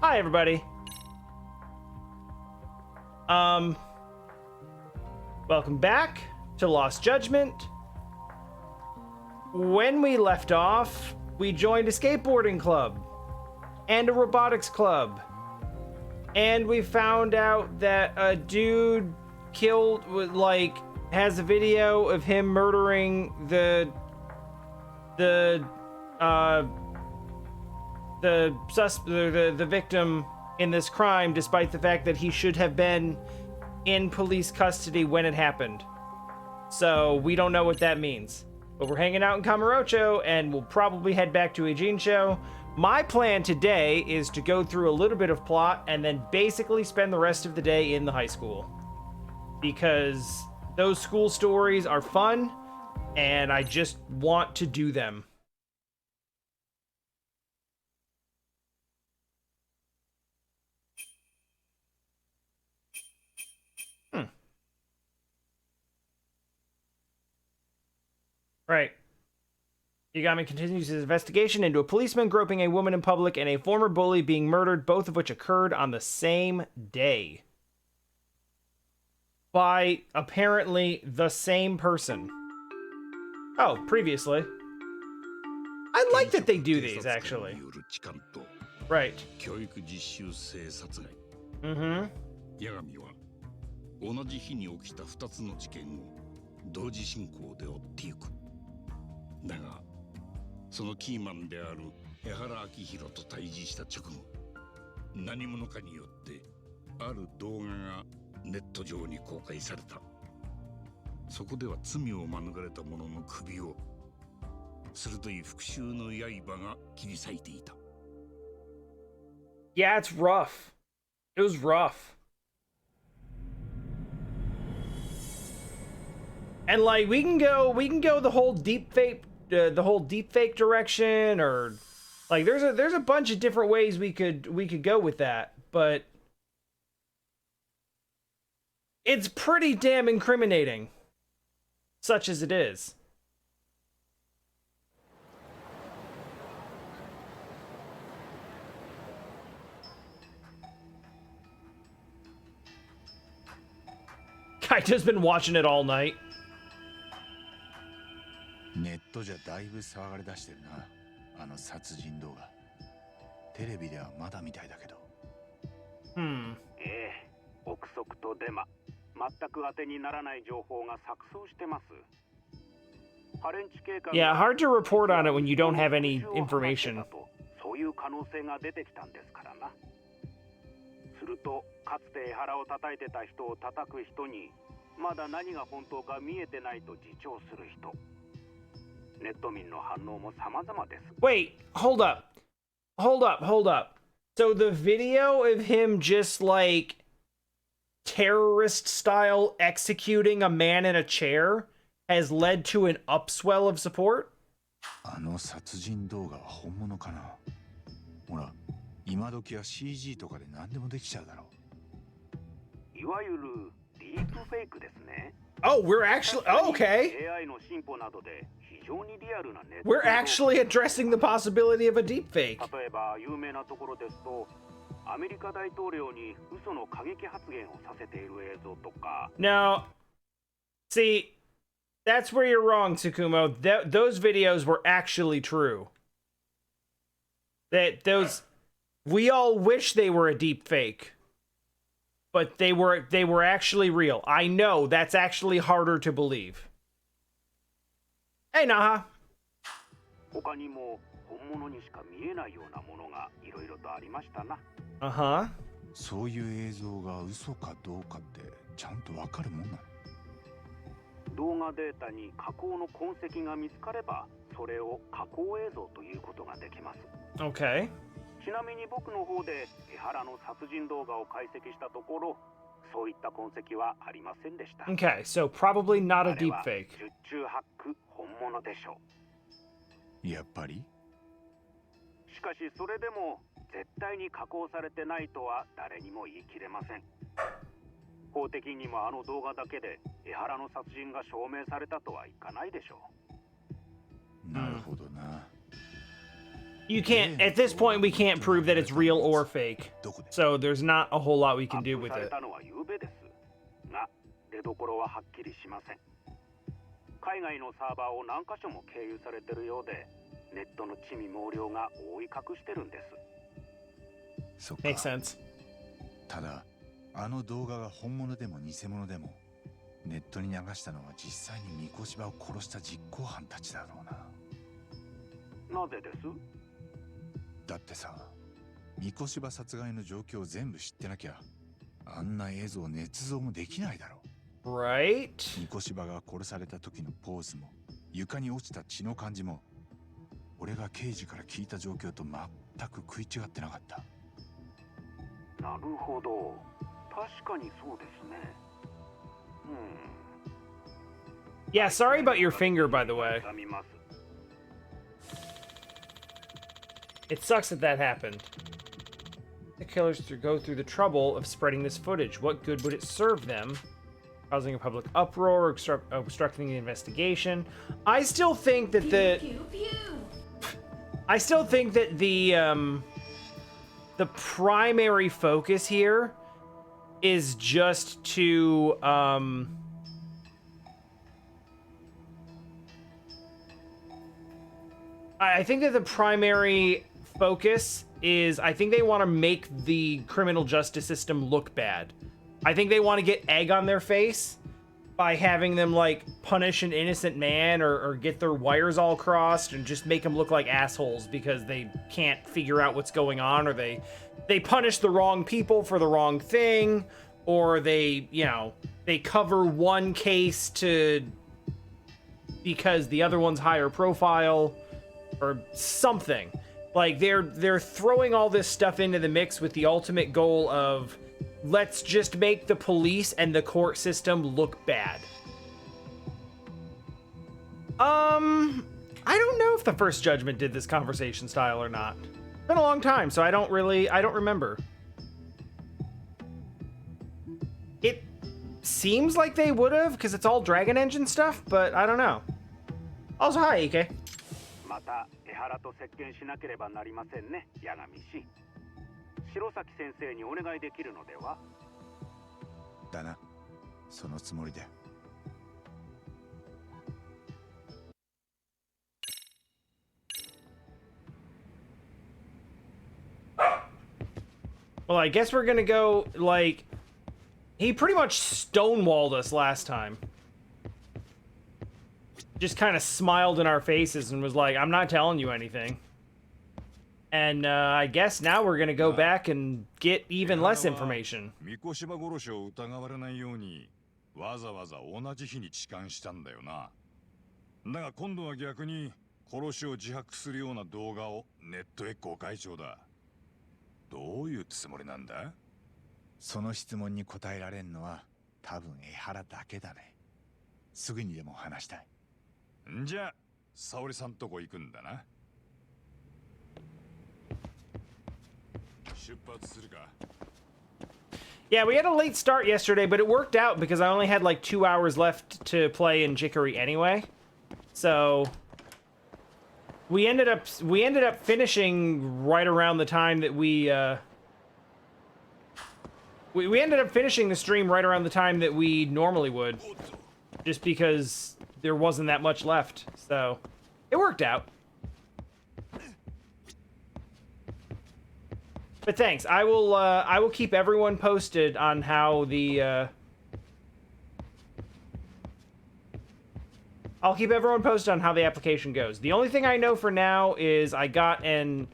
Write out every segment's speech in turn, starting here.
Hi, everybody. Welcome back to Lost Judgment. When we left off, we joined a skateboarding club and a robotics club. And we found out that a dude has a video of him murdering the victim in this crime, despite the fact that he should have been in police custody when it happened. So we don't know what that means. But we're hanging out in Kamurocho, and we'll probably head back to Ijincho. My plan today is to go through a little bit of plot and then basically spend the rest of the day in the high school. Because those school stories are fun, and I just want to do them. Right. Yagami continues his investigation into a policeman groping a woman in public and a former bully being murdered, both of which occurred on the same day. By, apparently, the same person. Oh, previously. I like that they do these, actually. Right. Mm-hmm. 同じ日に起きた2つの事件を同時進行で追っていく。だが、そのキーマンである江原明宏と対峙した直後、何者かによってある動画がネット上に公開された。そこでは罪を免れた者の首を鋭い復讐の刃が切り裂いていた。Yeah, it's rough. It was rough. And like we can go the whole deep fake direction, or like there's a bunch of different ways we could go with that, but it's pretty damn incriminating, such as it is. Kaito's been watching it all night. ネットじゃだいぶ騒がれ出してるな。あの殺人動画。テレビではまだみたいだけど。憶測とデマ、全く当てにならない情報が錯綜してます。Yeah, hard to report on it when you don't have any information. そういう可能性が出てきたんですからな。すると、かつて江原を叩いてた人を叩く人に、まだ何が本当か見えてないと自重する人。 Wait, hold up. So the video of him just like terrorist style executing a man in a chair has led to an upswell of support? あの殺人動画は本物かな。ほら、今時は CG とかで何でもできちゃうだろう。いわゆるディープフェイクですね。 Oh, we're actually okay. We're actually addressing the possibility of a deepfake. No. See, that's where you're wrong, Tsukumo. Those videos were actually true. We all wish they were a deepfake. But they were actually real. I know that's actually harder to believe. Hey, Naha. Uh-huh. そういう映像が嘘かどうかってちゃんとわかるもんなの。動画データに加工の痕跡が見つかれば、それを加工映像ということができます。Okay. ちなみに僕の方で江原の殺人動画を解析したところ、そういった痕跡はありませんでした。Okay, so probably not a deepfake. 十中八九本物でしょう。やっぱり？しかしそれでも絶対に加工されてないとは誰にも言い切れません。法的にもあの動画だけで江原の殺人が証明されたとはいかないでしょう。なるほどな。You can't, at this point, we can't prove that it's real or fake. So there's not a whole lot we can do with it. アップされたのは昨べですが、出所ははっきりしません。海外のサーバーを何箇所も経由されてるようで、ネットの地味猛量が覆い隠してるんです。そっか。 Makes sense. ただあの動画が本物でも偽物でもネットに流したのは実際に三越場を殺した実行犯たちだろうな。なぜです？だってさ、三越場殺害の状況を全部知ってなきゃあんな映像を捏造もできないだろう。 Right? 三越場が殺された時のポーズも床に落ちた血の感じも俺が刑事から聞いた状況と全く食い違ってなかった。なるほど。確かにそうですね。Yeah, sorry about your finger, by the way. 見ます。 It sucks that that happened. The killers go through the trouble of spreading this footage. What good would it serve them? Causing a public uproar, obstructing the investigation. I still think that the primary focus here is just to I think that the primary focus is I think they want to make the criminal justice system look bad. I think they want to get egg on their face by having them like punish an innocent man or get their wires all crossed and just make them look like assholes because they can't figure out what's going on, or they punish the wrong people for the wrong thing, or they, you know, they cover one case because the other one's higher profile or something. Like they're throwing all this stuff into the mix with the ultimate goal of let's just make the police and the court system look bad. I don't know if the First Judgment did this conversation style or not. It's been a long time, so I don't remember. It seems like they would have, because it's all Dragon Engine stuff, but I don't know. Also, hi, Ike. また江原と接見しなければなりませんね、八神氏。白崎先生にお願いできるのでは？だな、そのつもりで。Well, I guess we're gonna go, like, he pretty much stonewalled us last time. Just kind of smiled in our faces and was like, I'm not telling you anything. And I guess now we're gonna go back and get even less information. 三越場殺しを疑われないようにわざわざ同じ日に痴漢したんだよな。だが今度は逆に殺しを自白するような動画をネットへ公開中だ。どういうつもりなんだ？その質問に答えられんのは多分江原だけだね。すぐにでも話したい。んじゃ、沙織さんとこ行くんだな。出発するか。 Yeah, we had a late start yesterday, but it worked out because I only had like 2 hours left to play in Jickory anyway. So we ended up finishing right around the time that we ended up finishing the stream right around the time that we normally would, just because there wasn't that much left. So it worked out. But thanks. I will keep everyone posted on how the I'll keep everyone posted on how the application goes. The only thing I know for now is I got an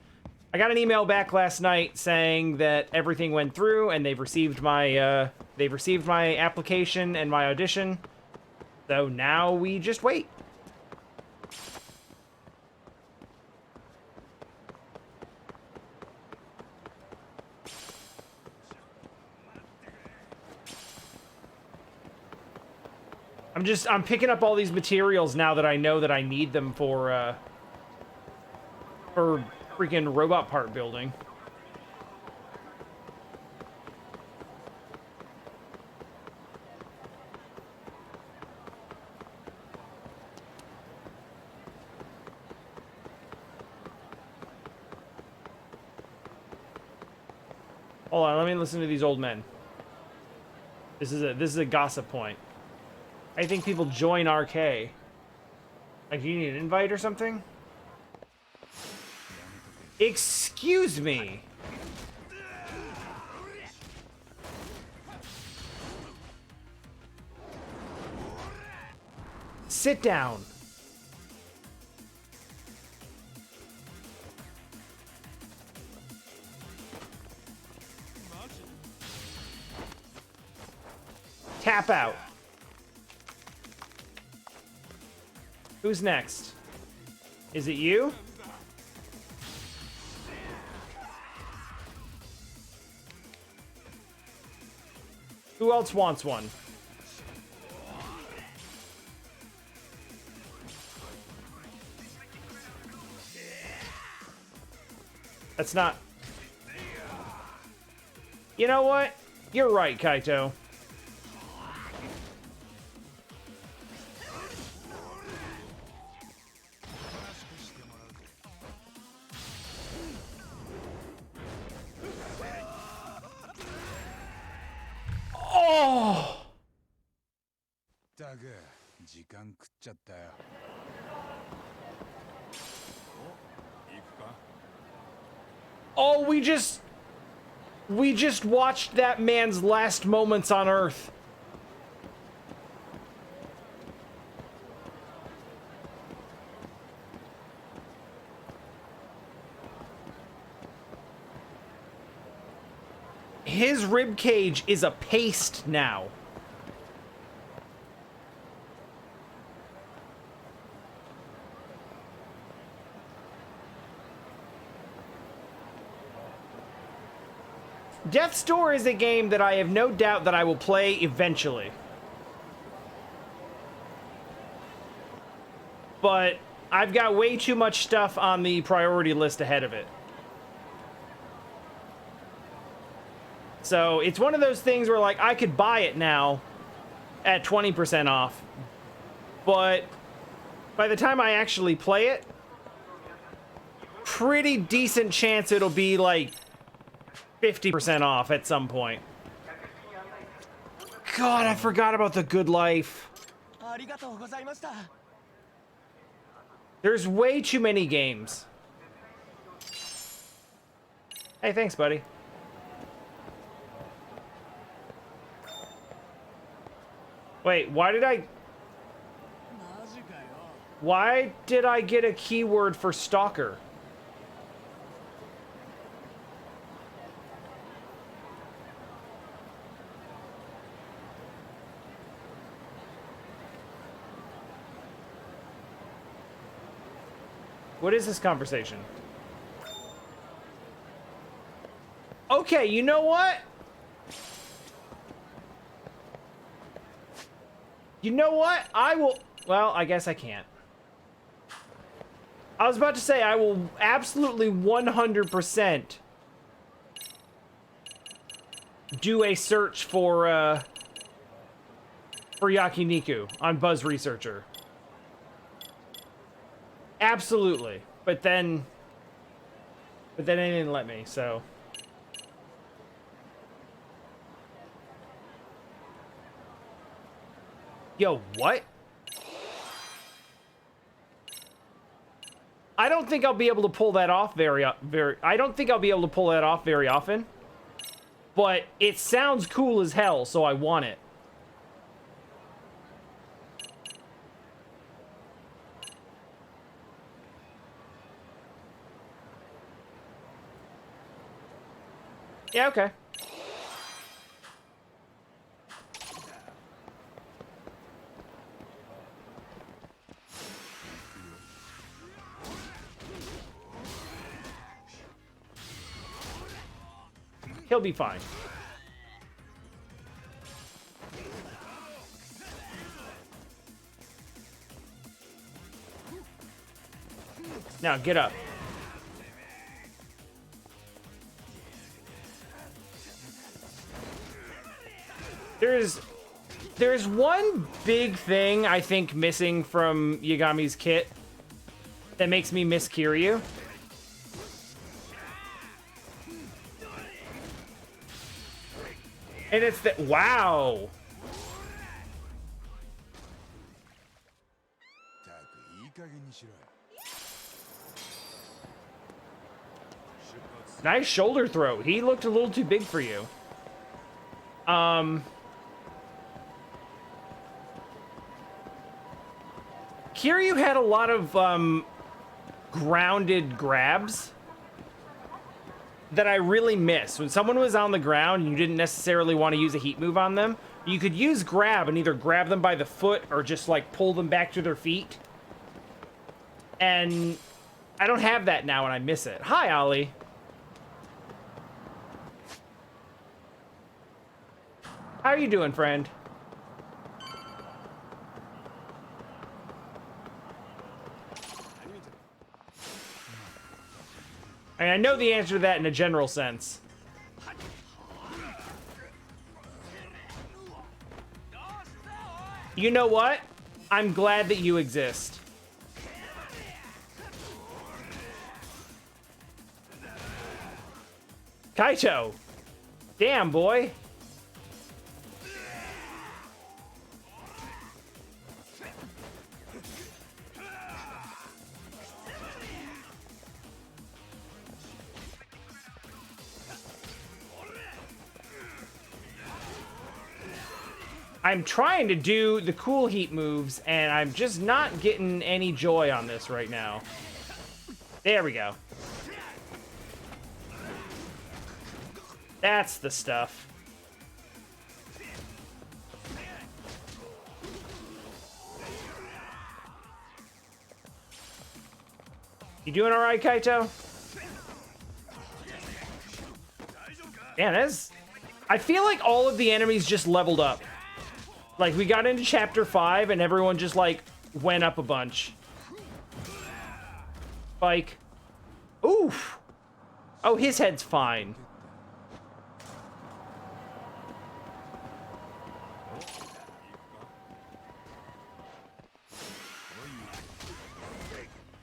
email back last night saying that everything went through and they've received my application and my audition. So now we just wait. I'm picking up all these materials now that I know that I need them for freaking robot part building. Hold on, let me listen to these old men. This is a gossip point. I think people join RK. Like, do you need an invite or something? Excuse me. Sit down. Tap out. Who's next? Is it you? Who else wants one? That's not... You know what? You're right, Kaito. Oh! だが時間食っちゃったよ。行くか？ Oh, we just watched that man's last moments on Earth. His rib cage is a paste now. Death's Door is a game that I have no doubt that I will play eventually. But I've got way too much stuff on the priority list ahead of it. So it's one of those things where, like, I could buy it now at 20% off. But by the time I actually play it, pretty decent chance it'll be like 50% off at some point. God, I forgot about the Good Life. There's way too many games. Hey, thanks, buddy. Wait, why did I get a keyword for stalker? What is this conversation? Okay, you know what? You know what? I will... Well, I guess I can't. I was about to say I will absolutely 100% do a search for Yakiniku on Buzz Researcher. Absolutely. But then they didn't let me, so... Yo, what? I don't think I'll be able to pull that off I don't think I'll be able to pull that off very often. But it sounds cool as hell, so I want it. Yeah, okay. He'll be fine. Now, get up. There's one big thing I think missing from Yagami's kit that makes me miss Kiryu. And it's that, wow. Nice shoulder throw. He looked a little too big for you. Kiryu had a lot of grounded grabs that I really miss. When someone was on the ground and you didn't necessarily want to use a heat move on them, you could use grab and either grab them by the foot or just like pull them back to their feet. And I don't have that now and I miss it. Hi, Ollie. How are you doing, friend? I mean, I know the answer to that in a general sense. You know what? I'm glad that you exist. Kaito. Damn, boy. I'm trying to do the cool heat moves, and I'm just not getting any joy on this right now. There we go. That's the stuff. You doing all right, Kaito? Man, I feel like all of the enemies just leveled up. Like, we got into Chapter 5, and everyone just, like, went up a bunch. Spike. Oof! Oh, his head's fine.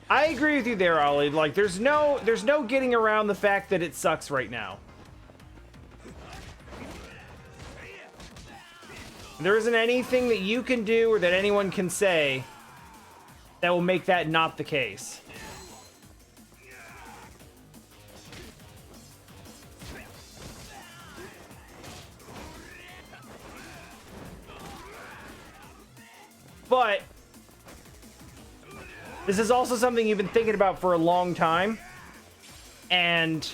I agree with you there, Ollie. Like, there's no getting around the fact that it sucks right now. There isn't anything that you can do or that anyone can say that will make that not the case. But this is also something you've been thinking about for a long time, and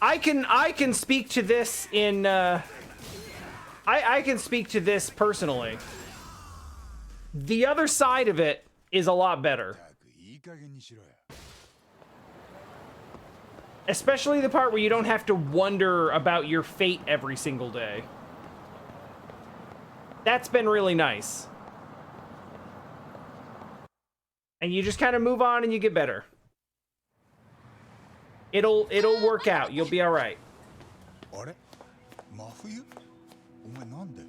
I can speak to this in I can speak to this personally. The other side of it is a lot better. Especially the part where you don't have to wonder about your fate every single day. That's been really nice. And you just kind of move on and you get better. It'll work out. You'll be all right. Mafuyu?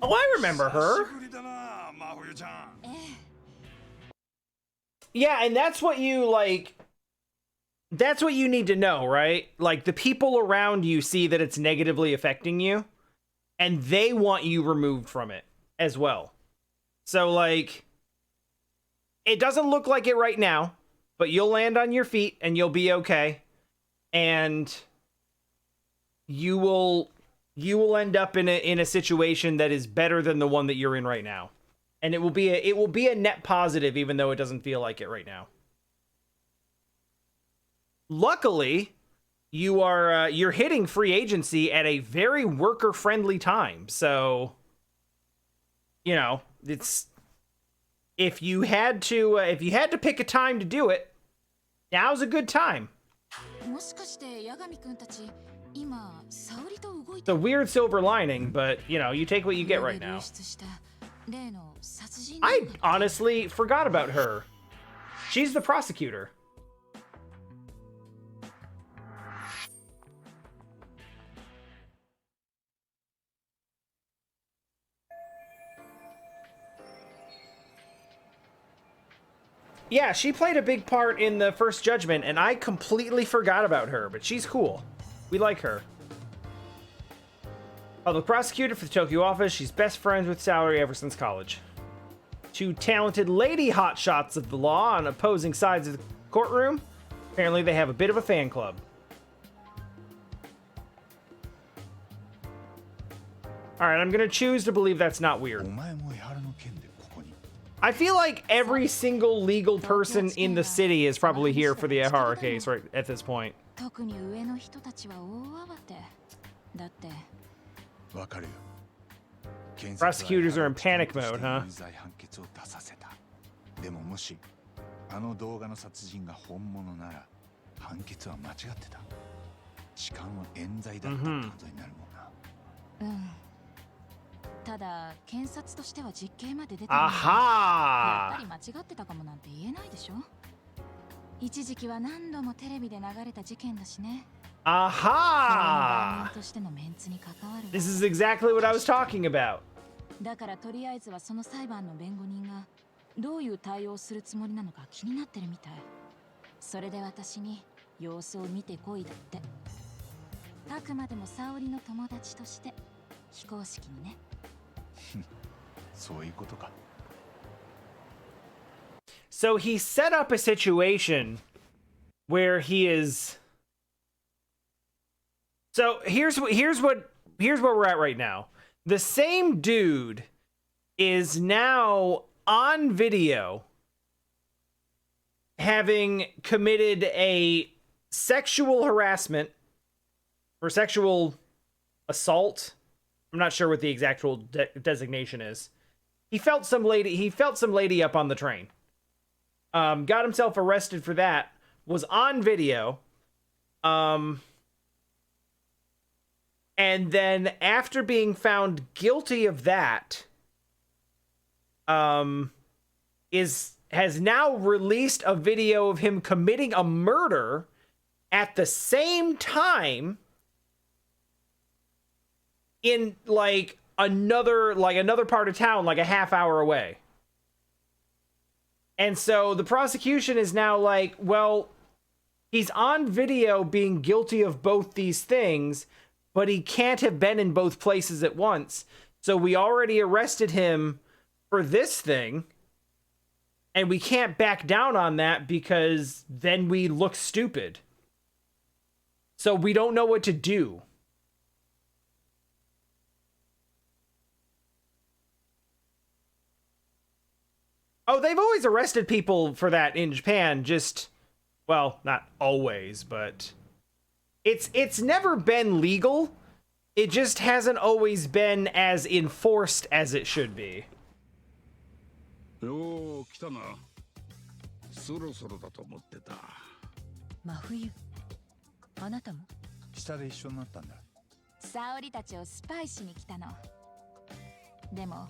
Oh, I remember her. Yeah, and that's what you, like, that's what you need to know, right? Like, the people around you see that it's negatively affecting you, and they want you removed from it as well. So, like, it doesn't look like it right now, but you'll land on your feet and you'll be okay. And you will end up in a situation that is better than the one that you're in right now. And it will be a net positive, even though it doesn't feel like it right now. Luckily, you're hitting free agency at a very worker friendly time. So, you know, it's, if you had to pick a time to do it, now's a good time. It's a weird silver lining, but, you know, you take what you get right now. I honestly forgot about her. She's the prosecutor. Yeah, she played a big part in the First Judgment, and I completely forgot about her, but she's cool. We like her. Public prosecutor for the Tokyo office. She's best friends with Salary ever since college. Two talented lady hotshots of the law on opposing sides of the courtroom. Apparently they have a bit of a fan club. Alright, I'm gonna choose to believe that's not weird. I feel like every single legal person in the city is probably here for the Ehara case right at this point. Prosecutors are in panic mode, huh? Aha! Aha! This is exactly what I was talking about. だからとりあえずはその裁判の弁護人がどういう対応をするつもりなのか気になってるみたい。それで私に様子を見てこいだって。あくまでも沙織の友達として非公式にね。そういうことか。So he set up a situation where he is. So here's where we're at right now. The same dude is now on video having committed a sexual harassment or sexual assault. I'm not sure what the exact designation is. He felt some lady up on the train. Got himself arrested for that. Was on video. And then after being found guilty of that, has now released a video of him committing a murder at the same time in like another part of town, like a half hour away. And so the prosecution is now like, well, he's on video being guilty of both these things, but he can't have been in both places at once. So we already arrested him for this thing, and we can't back down on that because then we look stupid. So we don't know what to do. Oh, they've always arrested people for that in Japan, just, well, not always, but it's never been legal. It just hasn't always been as enforced as it should be. よう来たな。そろそろだと思ってた。真冬、あなたも下で一緒になったんだ。沙織たちをスパイしに来たの。でも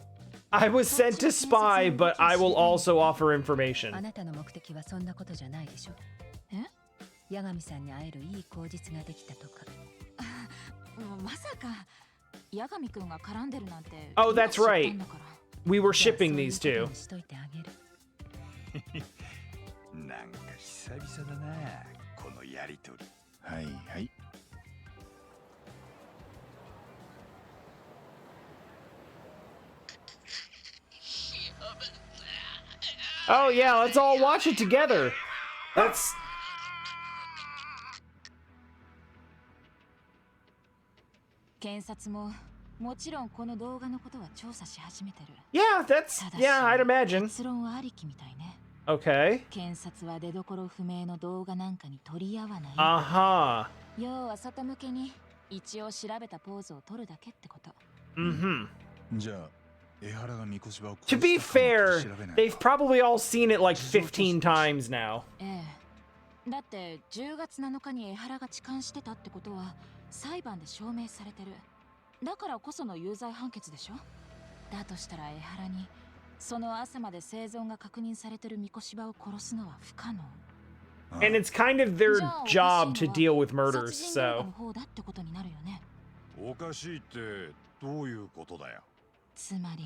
I was sent to spy, but I will also offer information. あなたの目的はそんなことじゃないでしょ。え？八神さんに会えるいい口実ができたとか。まさか八神くんが絡んでるなんて。Oh, that's right. We were shipping these two. なんか久々だな、このやりとり。はいはい。Oh yeah, let's all watch it together. Let's. Yeah, that's, yeah, I'd imagine. Okay. Uh-huh. Mm-hmm. To be fair, they've probably all seen it like 15 times now. だって10月7日に江原が痴漢してたってことは裁判で証明されてる。だからこその有罪判決でしょ。だとしたら江原にその朝まで生存が確認されてる三越柴を殺すのは不可能。And it's kind of their job to deal with murders, so. おかしいってどういうことだよ。つまり。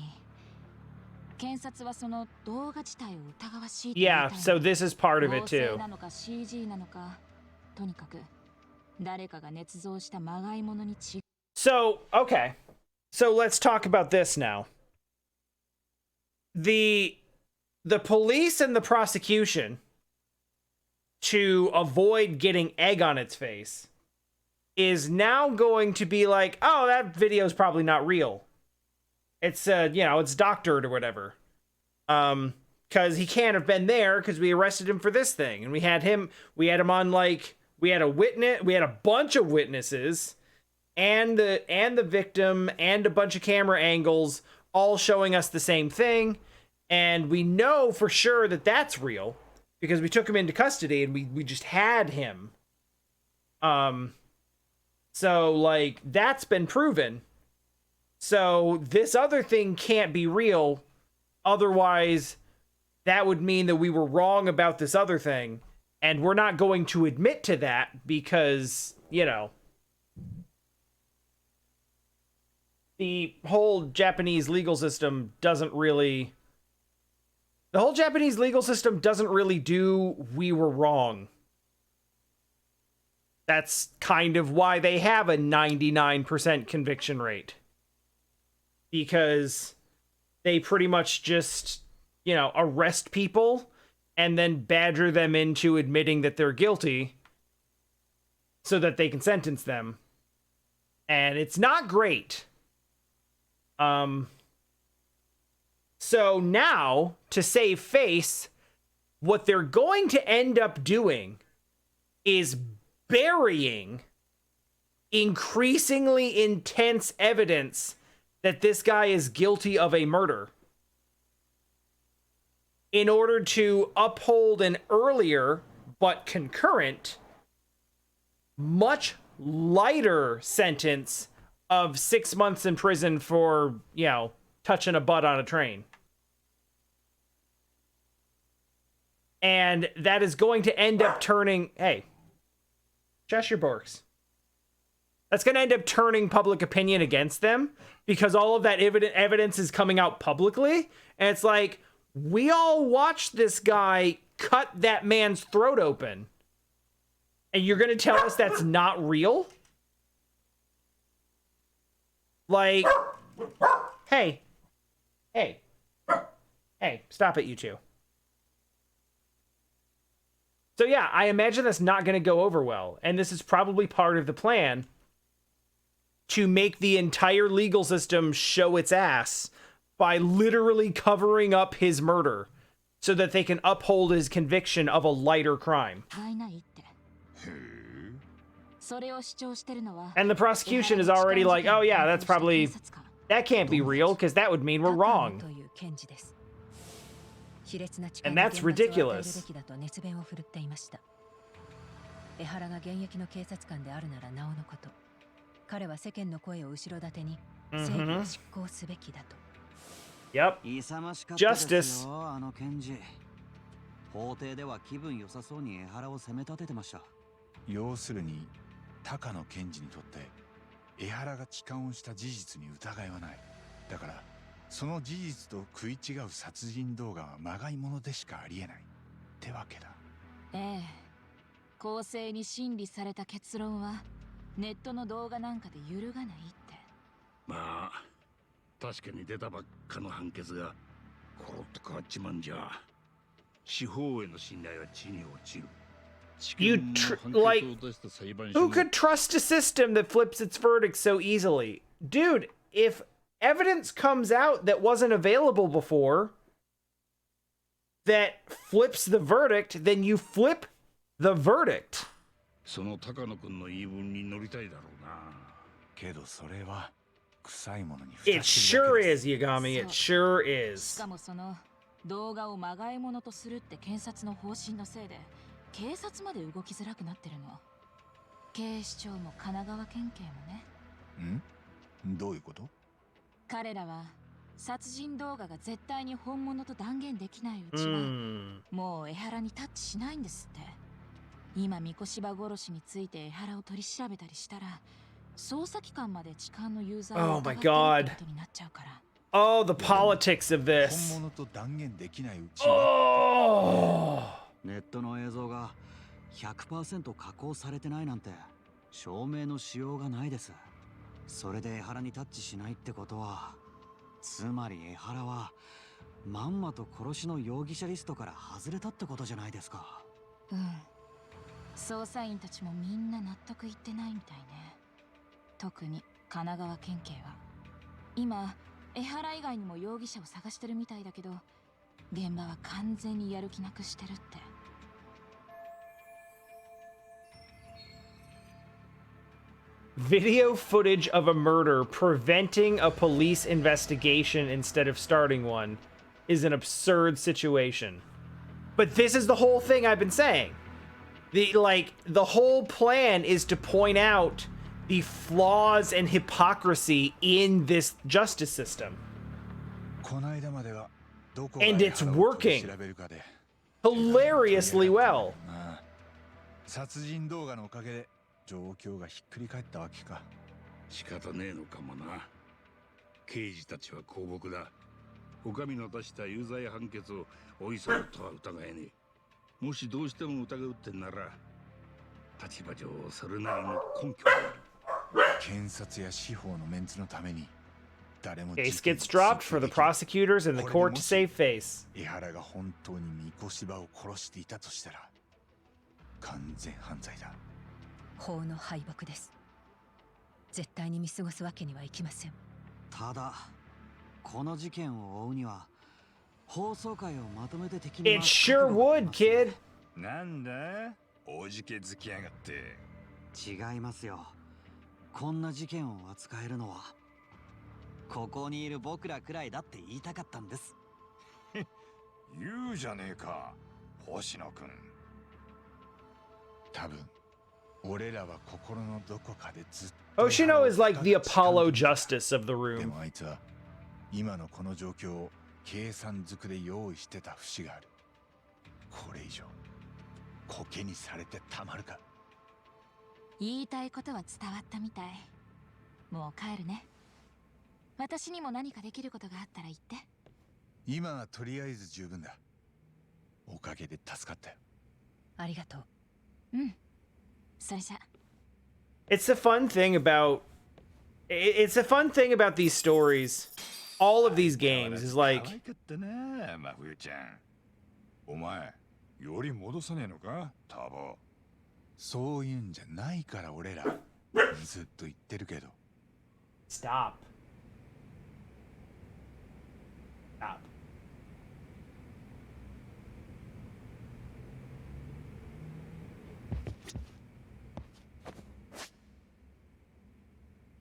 検察はその動画自体を疑わしい。Yeah, so this is part of it too. なのか CG なのか、とにかく誰かが捏造したまがいものに違う。So, okay. So let's talk about this now. The police and the prosecution, to avoid getting egg on its face, is now going to be like, oh, that video's probably not real. It's it's doctored or whatever. Because he can't have been there because we arrested him for this thing. And we had him on, like, we had a witness, we had a bunch of witnesses and the victim and a bunch of camera angles all showing us the same thing. And we know for sure that that's real because we took him into custody and we just had him. So, like, that's been proven. So this other thing can't be real. Otherwise, that would mean that we were wrong about this other thing. And we're not going to admit to that because, the whole Japanese legal system doesn't really... The whole Japanese legal system doesn't really do we were wrong. That's kind of why they have a 99% conviction rate. Because they pretty much just, arrest people and then badger them into admitting that they're guilty so that they can sentence them. And it's not great. So now, to save face, what they're going to end up doing is burying increasingly intense evidence that this guy is guilty of a murder in order to uphold an earlier but concurrent, much lighter sentence of 6 months in prison for, touching a butt on a train. And that is going to end up turning... Hey, shush your borks. That's going to end up turning public opinion against them because all of that evidence is coming out publicly. And it's like, we all watched this guy cut that man's throat open. And you're going to tell us that's not real? Like, hey, stop it, you two. So yeah, I imagine that's not going to go over well. And this is probably part of the plan to make the entire legal system show its ass by literally covering up his murder so that they can uphold his conviction of a lighter crime. And the prosecution is already like, oh yeah, that can't be real because that would mean we're wrong. And that's ridiculous. Yep. Justice. 要するに高野検事にとって江原が痴漢をした事実に疑いはない。だからその事実と食い違う殺人動画はまがいものでしかありえないってわけだ。ええ、公正に審理された結論はネットの動画なんかで揺るがないって。まあ確かに出たばっかの判決がコロッと変わっちまうんじゃ司法への信頼は地に落ちる。Who could trust a system that flips its verdict so easily? Dude, if evidence comes out that wasn't available before that flips the verdict, then you flip the verdict. その高野君の言い分に乗りたいだろうな。けどそれは臭いものに It sure is, Yagami. It sure is. しかもその動画をまがいものとするって検察の方針のせいで警察まで動きづらくなってるの。警視庁も神奈川県警もね。どういうこと？彼らは殺人動画が絶対に本物と断言できないうちはもう江原にタッチしないんですって。今三越場殺しについて江原を取り調べたりしたら捜査機関まで痴漢のユーザーを疑ってるってことになっちゃうから。Oh, the politics of this. 本物と断言できないうちは。ネットの映像が 100% 加工されてないなんて証明のしようがないです。それで江原にタッチしないってことは、つまり江原はまんまと殺しの容疑者リストから外れたってことじゃないですか。うん。捜査員たちもみんな納得いってないみたいね。特に神奈川県警は今江原以外にも容疑者を探してるみたいだけど、現場は完全にやる気なくしてるって。Video footage of a murder preventing a police investigation instead of starting one is an absurd situation. But this is the whole thing I've been saying. The whole plan is to point out the flaws and hypocrisy in this justice system. And it's working hilariously well. 殺人動画のおかげで状況がひっくり返ったわけか。仕方ねえのかもな。刑事たちは公僕だ。お上の出した有罪判決を追い去るとは疑えねえ。もしどうしても疑うってんなら、立場上それなりの根拠がある。検察や司法のメンツのために誰も Case gets dropped for the prosecutors and the court to save face. 江原が本当に三越場を殺していたとしたら完全犯罪だ。法の敗北です。絶対に見過ごすわけにはいきません。ただこの事件を追うには放送回をまとめて敵に It sure would, kid. なんだおじけづきやがって。違いますよ。こんな事件を扱えるのはここにいる僕らくらいだって言いたかったんです。言うじゃねえか星野くん。多分俺らは心のどこかでずっと Oshino is like the Apollo Justice of the で room. もあいつは今のこの状況を計算づくで用意してた節がある。これ以上コケにされてたまるか。言いたいことは伝わったみたい。もう帰るね。私にも何かできることがあったら言って。今はとりあえず十分だ。おかげで助かったよ。ありがとう。うん。それじゃ。It's the fun thing about these stories. All of these games is like 可愛かったな真冬ちゃん。お前より戻さねえのかターボ。そういうんじゃないから俺らずっと言ってるけど。stop. Stop.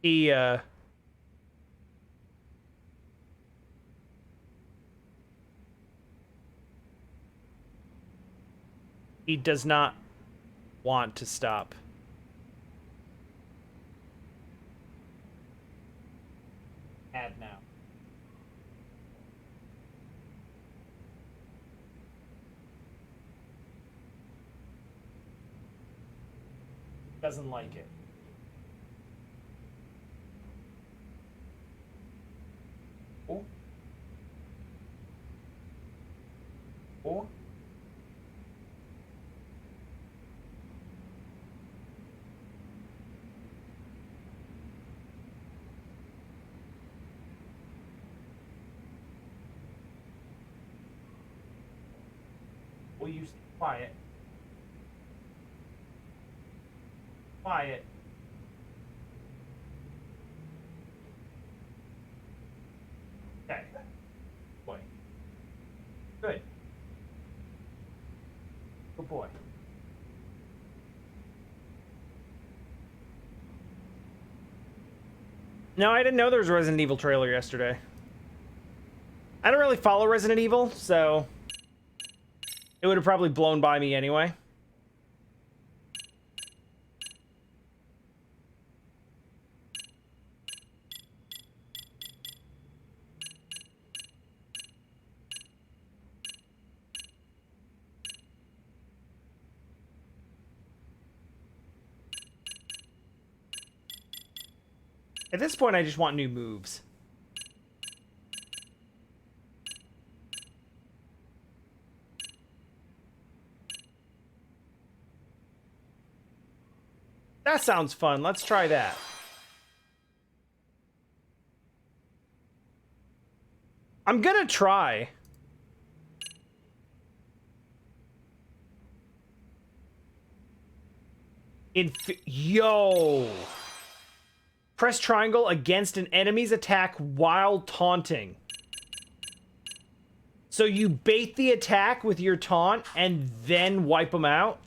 He does not want to stop. Add now. Doesn't like it. Oh. Oh. Will you stay quiet? Quiet. Okay. Boy. Good. Good boy. No, I didn't know there was a Resident Evil trailer yesterday. I don't really follow Resident Evil, so it would have probably blown by me anyway. At this point, I just want new moves. That sounds fun. Let's try that. I'm gonna try. Yo! Press triangle against an enemy's attack while taunting. So you bait the attack with your taunt and then wipe them out?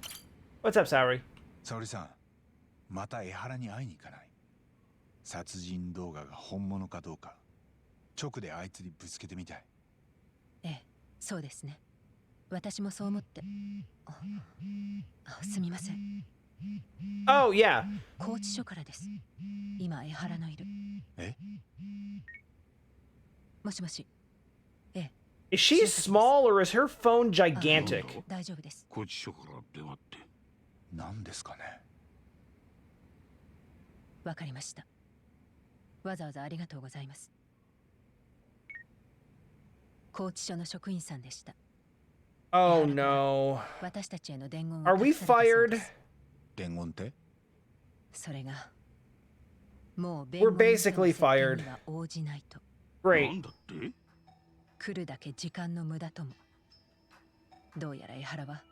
What's up, Saori? 沙織さん、また江原に会いに行かない。殺人動画が本物かどうか、直であいつにぶつけてみたい。ええ、そうですね。私もそう思って。すみません。Oh, yeah. 拘置所からです。今、江原のいる。え？もしもし。ええ。Is she small or is her phone gigantic? 大丈夫です。拘置所から電話って。なんですかね。わかりました。わざわざありがとうございます。拘置所の職員さんでした。Oh no. 私たちへの伝言を Are we fired? 伝言って？それがもう We're basically fired. 応じないと。Great. なんだって？来るだけ時間の無駄とも。どうやら江原は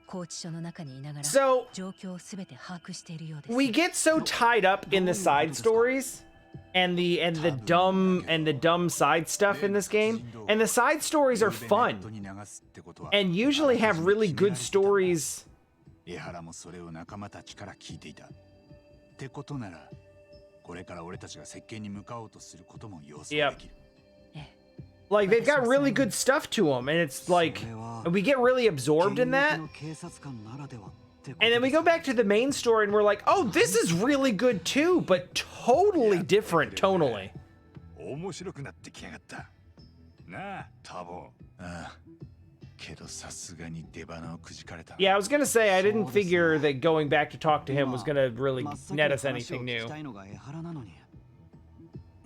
拘置所の中にいながら So 状況をすべて把握しているようです。we get so tied up in the side stories and the dumb side stuff in this game, and the side stories are fun and usually have really good stories. 江原もそれを仲間たちから聞いていた。ってことなら、これから俺たちが接見に向かおうとすることも予想できる。Like, they've got really good stuff to them, and it's like, we get really absorbed in that. And then we go back to the main story, and we're like, oh, this is really good too, but totally different tonally. 面白くなってきやがった。なあ、タボ。ああ。けどさすがに出花をくじかれた。Yeah, I was gonna say, I didn't figure that going back to talk to him was gonna really net us anything new.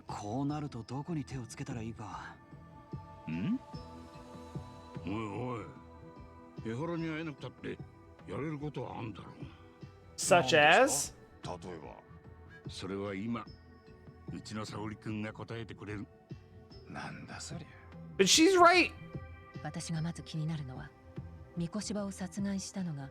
こうなるとどこに手をつけたらいいか。ん？おいおい、江原に会えなくたってやれることはあんだろう。Such as? 例えば、それは今、うちの沙織くんが答えてくれる。なんだそりゃ。But she's right. 私がまず気になるのは、三越場を殺害したのが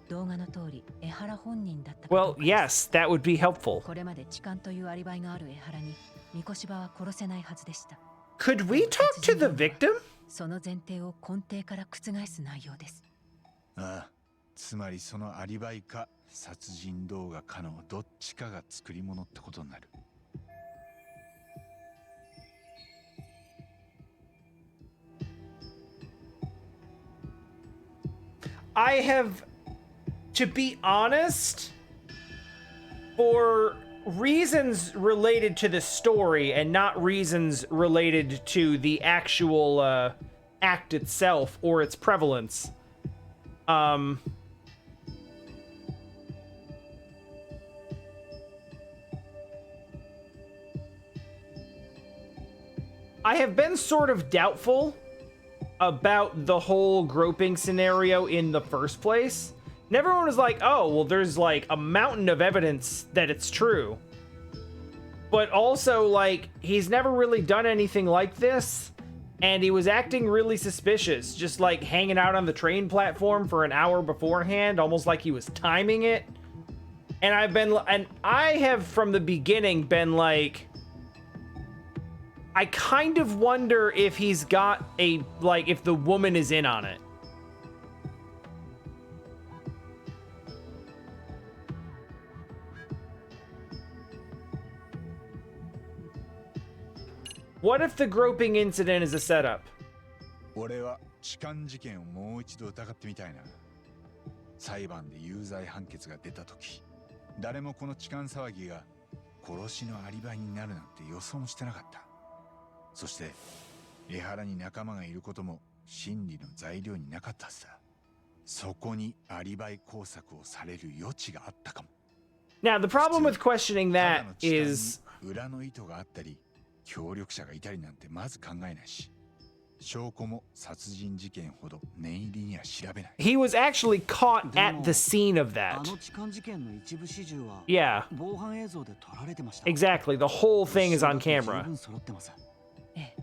動画の通り江原本人だったかどう Well, かです。yes, that would be helpful. これまで痴漢というアリバイがある江原に三越場は殺せないはずでした。Could we talk to the victim? その前提を根底から覆す内容です。ああ、つまりそのアリバイか殺人動画かのどっちかが作り物ってことになる。I have, to be honest, for reasons related to the story and not reasons related to the actual act itself or its prevalence, I have been sort of doubtful about the whole groping scenario in the first place. And everyone was like, oh, well, there's like a mountain of evidence that it's true. But also, like, he's never really done anything like this. And he was acting really suspicious, just like hanging out on the train platform for an hour beforehand, almost like he was timing it. And I have from the beginning been like, I kind of wonder if he's got a, like, if the woman is in on it. What if the groping incident is a setup? 俺は痴漢事件をもう一度疑ってみたいな。裁判で有罪判決が出た時、誰もこの痴漢騒ぎが殺しのアリバイになるなんて予想もしてなかった。そして江原に仲間がいることも真理の材料になかったはずだ。そこにアリバイ工作をされる余地があったかも。Now, the problem with questioning that is 裏の意図があったり、協力者がいたりなんてまず考えないし、証拠も殺人事件ほど念入りには調べない。he was actually caught at the scene of あ that. の痴漢事件の一部始終は Yeah, 防犯映像で撮られてました。 exactly. The whole thing is on camera. 十分揃ってます。ええ。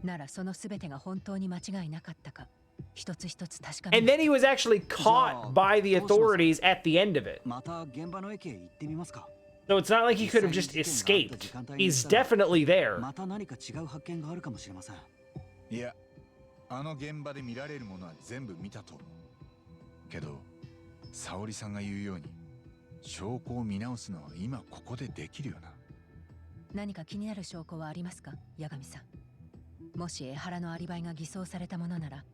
ならその全てが本当に間違いなかったか一つ一つ確かめ And then he was actually caught by the authorities at the end of it. また現場の駅へ行ってみますか。 So it's not like he could have just escaped. He's definitely there. また何か違う発見があるかもしれません。いや、あの現場で見られるものは全部見たと思う。けど、沙織さんが言うように、証拠を見直すのは今ここでできるよな。何か気になる証拠はありますか、八神さん。もし江原のアリバイが偽装されたものなら、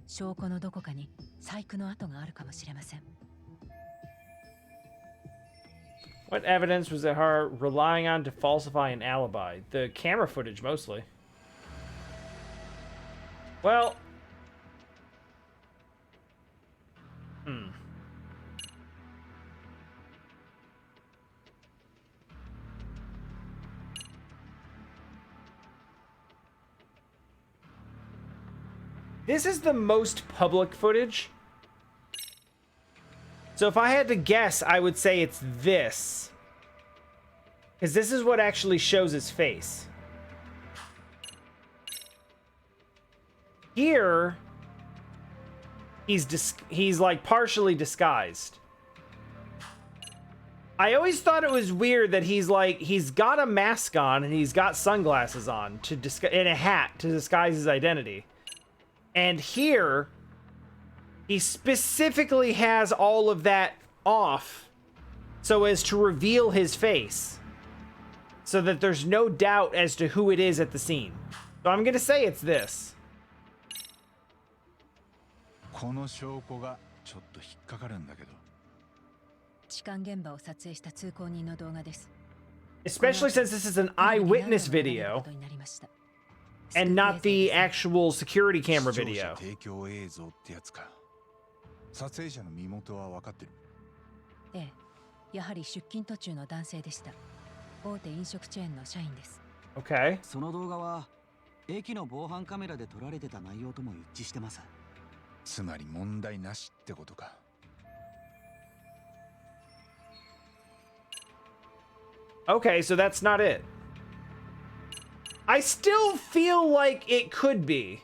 証拠のどこかに細工の跡があるかもしれません。What evidence was Ehara relying on to falsify an alibi? The camera footage, mostly. Well... This is the most public footage. So if I had to guess, I would say it's this. Because this is what actually shows his face. Here, he's like partially disguised. I always thought it was weird that he's got a mask on and he's got sunglasses on and a hat to disguise his identity. And here, he specifically has all of that off so as to reveal his face. So that there's no doubt as to who it is at the scene. So I'm gonna say it's this. この証拠がちょっと引っかかるんだけど。痴漢現場を撮影した通行人の動画です。 Especially since this is an eyewitness video and not the actual security camera video. 提供映像ってやつか。撮影者の身元は分かってる。ええ、やはり出勤途中の男性でした。大手飲食チェーンの社員です。 Okay. その動画は駅の防犯カメラで撮られてた内容とも一致してます。つまり問題なしってことか。Okay, so that's not it. I still feel like it could be.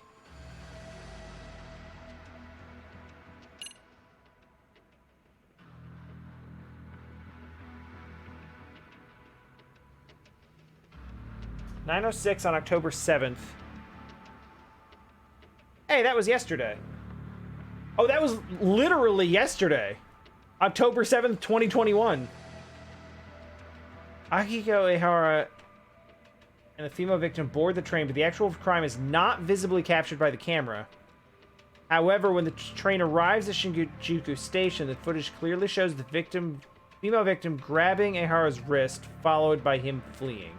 (9:06) on October 7th. Hey, that was yesterday. Oh, that was literally yesterday. October 7th, 2021. Akiko Ehara and the female victim board the train, but the actual crime is not visibly captured by the camera. However, when the train arrives at Shinjuku Station, the footage clearly shows the female victim grabbing Ehara's wrist, followed by him fleeing.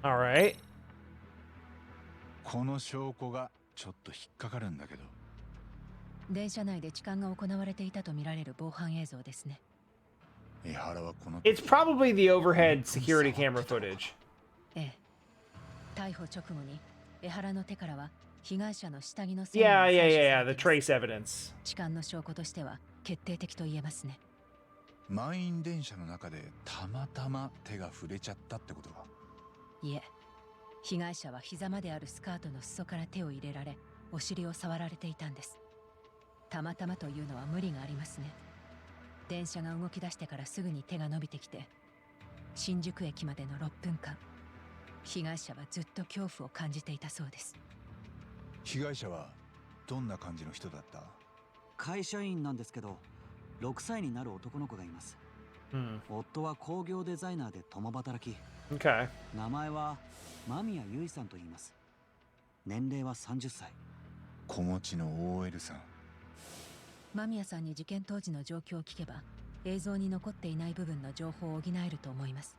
All right. この証拠がちょっと引っかかるんだけど。電車内で痴漢が行われていたとみられる防犯映像ですね。江原はこの It's probably the overhead security camera footage. ええ。逮捕直後に江原の手からは被害者の下着の繊維 Yeah, が yeah, 採取 yeah, さ yeah. れ The ています。 trace evidence. 痴漢の証拠としては決定的と言えますね。満員電車の中でたまたま手が触れちゃったってことか。いえ、被害者は膝まであるスカートの裾から手を入れられ、お尻を触られていたんです。たまたまというのは無理がありますね。電車が動き出してからすぐに手が伸びてきて、新宿駅までの6分間、被害者はずっと恐怖を感じていたそうです。被害者はどんな感じの人だった？会社員なんですけど、6歳になる男の子がいます。夫は工業デザイナーで共働き。Okay. 名前は間宮優衣さんと言います。年齢は30歳。子持ちの OL さん。間宮さんに事件当時の状況を聞けば、映像に残っていない部分の情報を補えると思います。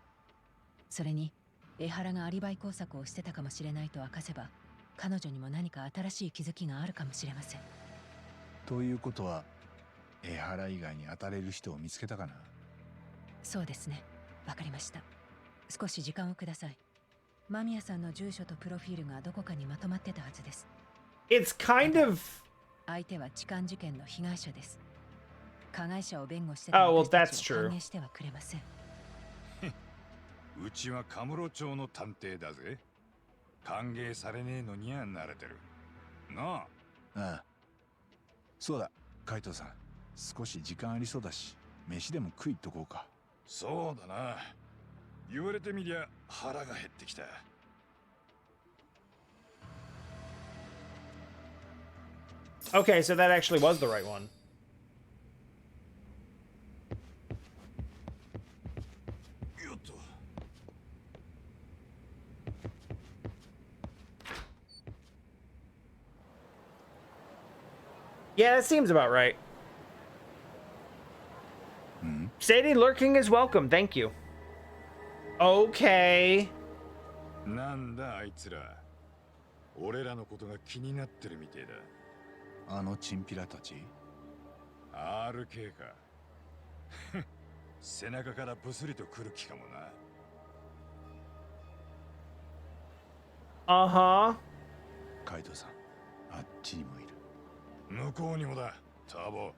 それに、江原がアリバイ工作をしてたかもしれないと明かせば、彼女にも何か新しい気づきがあるかもしれません。ということは、江原以外に当たれる人を見つけたかな？そうですね。わかりました。少し時間をください。間宮さんの住所とプロフィールがどこかにまとまってたはずです。 It's kind of... 相手は痴漢事件の被害者です。加害者を弁護してた Oh, well, 私た that's ちを true. 歓迎してはくれません。うちはカムロ町の探偵だぜ。歓迎されねえのには慣れてる。なあ。ああ。そうだ、海藤さん。少し時間ありそうだし、飯でも食いっとこうか。そうだな。言われてみりゃ腹が減ってきた。Okay, so that actually was the right one. Yeah, that seems about right. Sadie lurking is welcome, thank you. Okay. なんだあいつら。俺らのことが気になってるみてえだ。あのチンピラたち RK か。背中からブスリと来る気かもな。Uh-huh. 海藤さん、あっちにもいる。向こうにもだ、ターボ。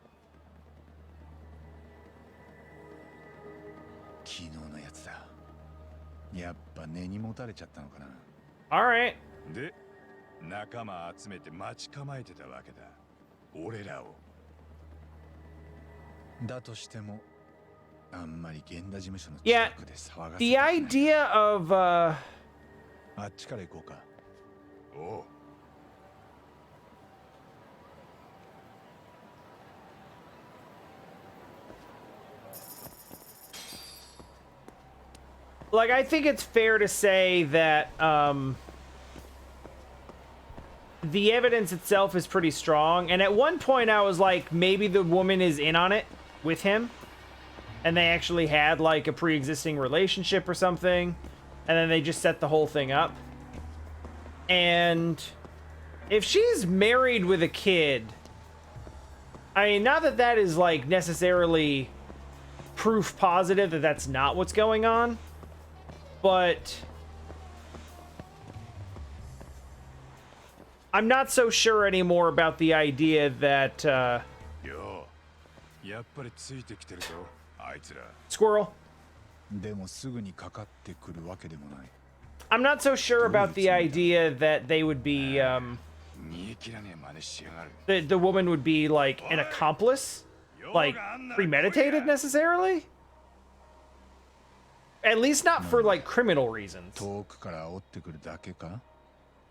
昨日のやつだ。やっぱ根に持たれちゃったのかな。Alright. で、仲間集めて待ち構えてたわけだ。俺らを。だとしても、あんまり源田事務所の Yeah, 近くで騒がせ the たくない。 idea of, あっちから行こうか。おう。like, I think it's fair to say that, the evidence itself is pretty strong. And at one point I was like, maybe the woman is in on it with him. And they actually had, like, a pre-existing relationship or something. And then they just set the whole thing up. And if she's married with a kid, I mean, not that that is, like, necessarily proof positive that that's not what's going on. But I'm not so sure anymore about the idea that, よう。やっぱりついてきてるぞ、あいつら。 Squirrel. でもすぐにかかってくるわけでもない。 I'm not so sure about the idea that they would be, 逃げ切らねえ真似しやがる。the woman would be, like, an accomplice? Like, premeditated necessarily? At least not for, like, criminal reasons. 遠くから追ってくるだけか。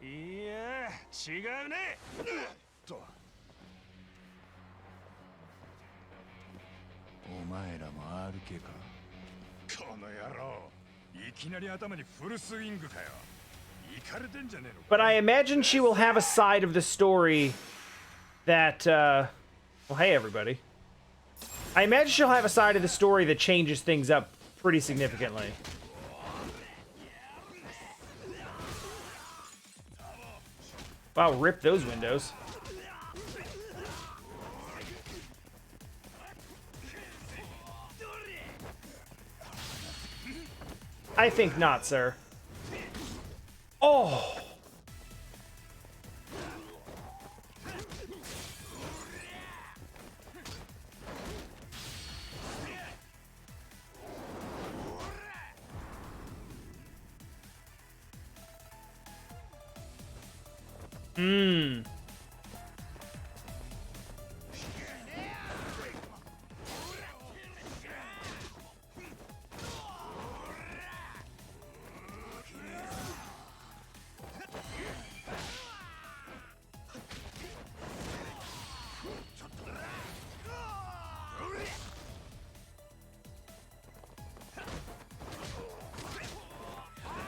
いや、違うね。と。お前らも RK か。この野郎。いきなり頭にフルスイングかよ。イカれてんじゃねえのか。 But I imagine she will have a side of the story that, well, hey, everybody. I imagine she'll have a side of the story that changes things up pretty significantly. Wow, rip those windows. I think not, sir. Oh! Mmm.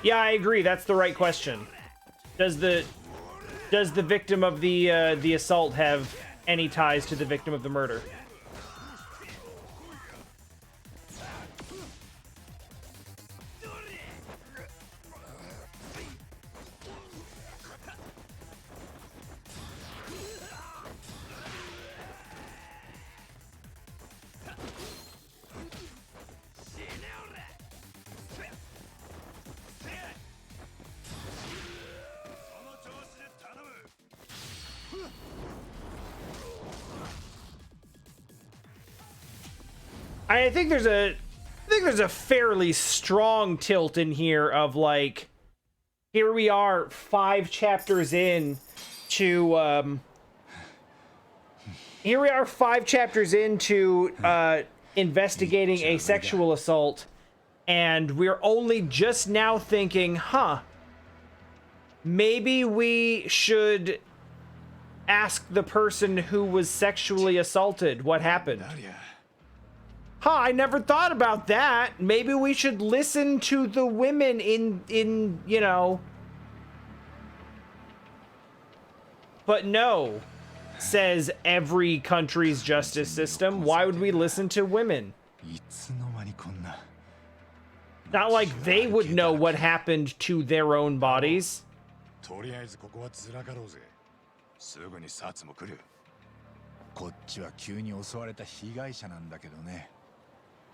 Yeah, I agree. That's the right question. Does the victim of the assault have any ties to the victim of the murder? I think there's a fairly strong tilt in here of like, here we are 5 chapters in to here we are 5 chapters into investigating a sexual assault, and we're only just now thinking, maybe we should ask the person who was sexually assaulted what happened. I never thought about that. Maybe we should listen to the women in, you know. But no, says every country's justice system. Why would we listen to women? Not like they would know what happened to their own bodies.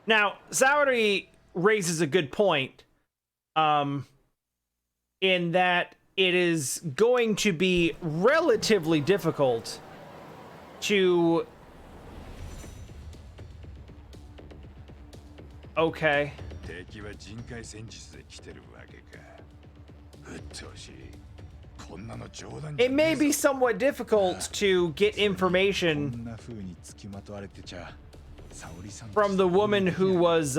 Now, Saori raises a good point, in that it is going to be relatively difficult to... Okay. It may be somewhat difficult to get information from the woman who was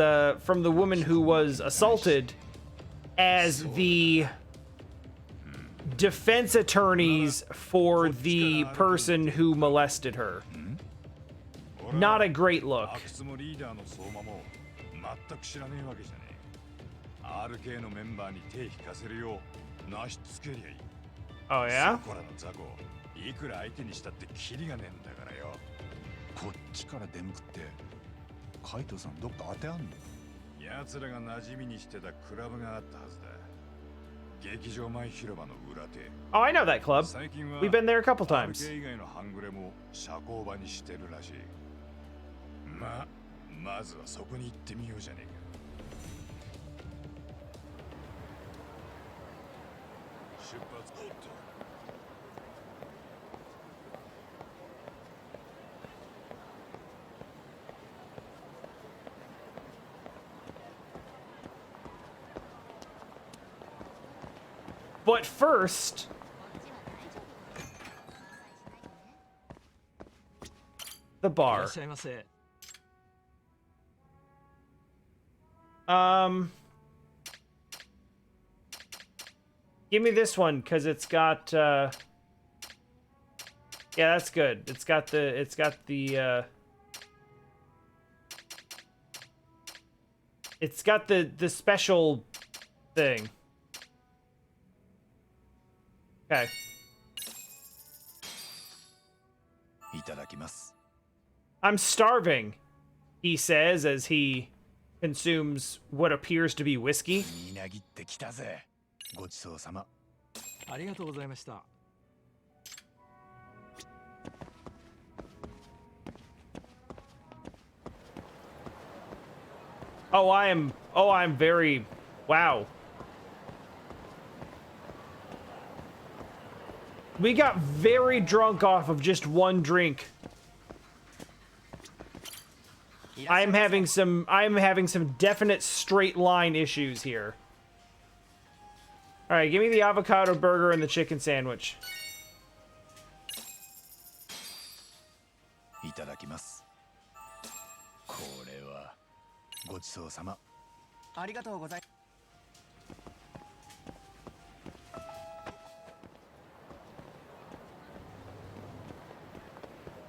assaulted, as the defense attorneys for the person who molested her. Not a great look. Oh yeah? Oh, I know that club. We've been there a couple times. But first, the bar. Give me this one, because it's got yeah, that's good. It's got the special thing. Okay. I'm starving, he says as he consumes what appears to be whiskey. I'm very... Wow. We got very drunk off of just one drink. I'm having some definite straight line issues here. All right, give me the avocado burger and the chicken sandwich.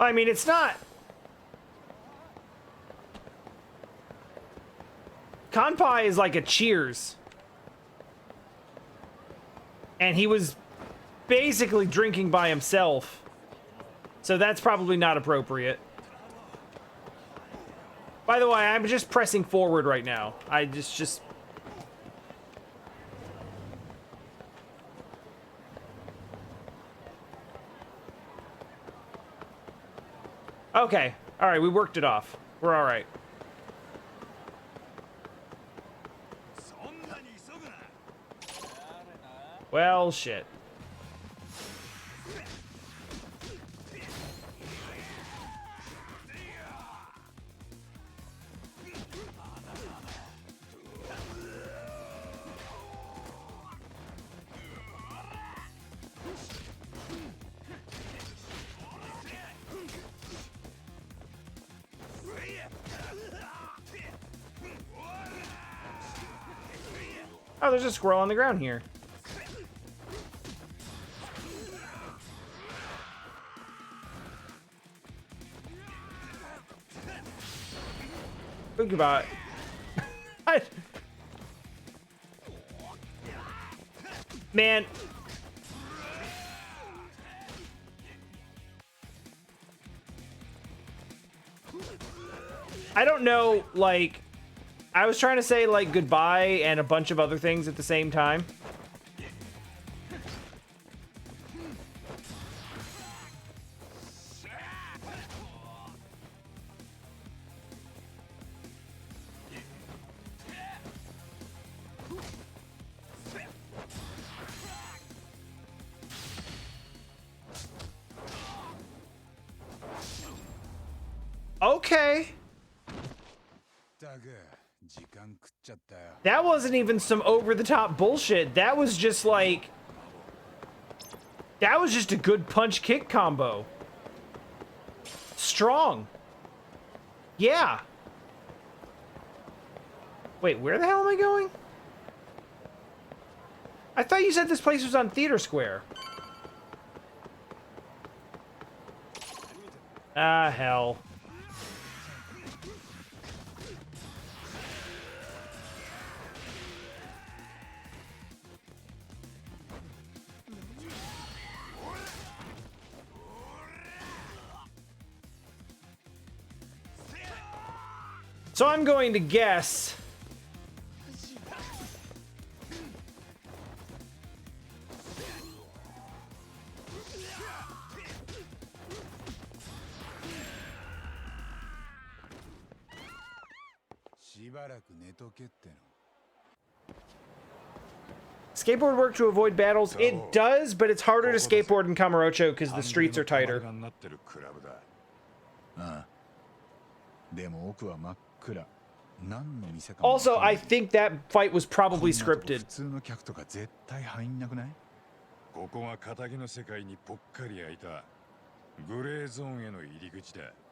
I mean, it's not... Kanpai is like a Cheers. And he was basically drinking by himself. So that's probably not appropriate. By the way, I'm just pressing forward right now. I just... Okay. Alright, we worked it off. We're alright. Well, shit. Oh, there's a squirrel on the ground here. Think about it. Man. I don't know, like, I was trying to say, like, goodbye and a bunch of other things at the same time. Okay. That wasn't even some over-the-top bullshit. That was just like... That was just a good punch-kick combo. Strong. Yeah. Wait, where the hell am I going? I thought you said this place was on Theater Square. Ah, hell. So I'm going to guess... Skateboard work to avoid battles? It does, but it's harder to skateboard in Kamurocho because the streets are tighter. Also, I think that fight was probably scripted.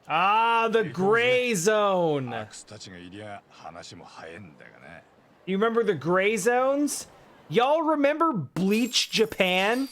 Ah, the gray zone. You remember the gray zones? Y'all remember Bleach Japan?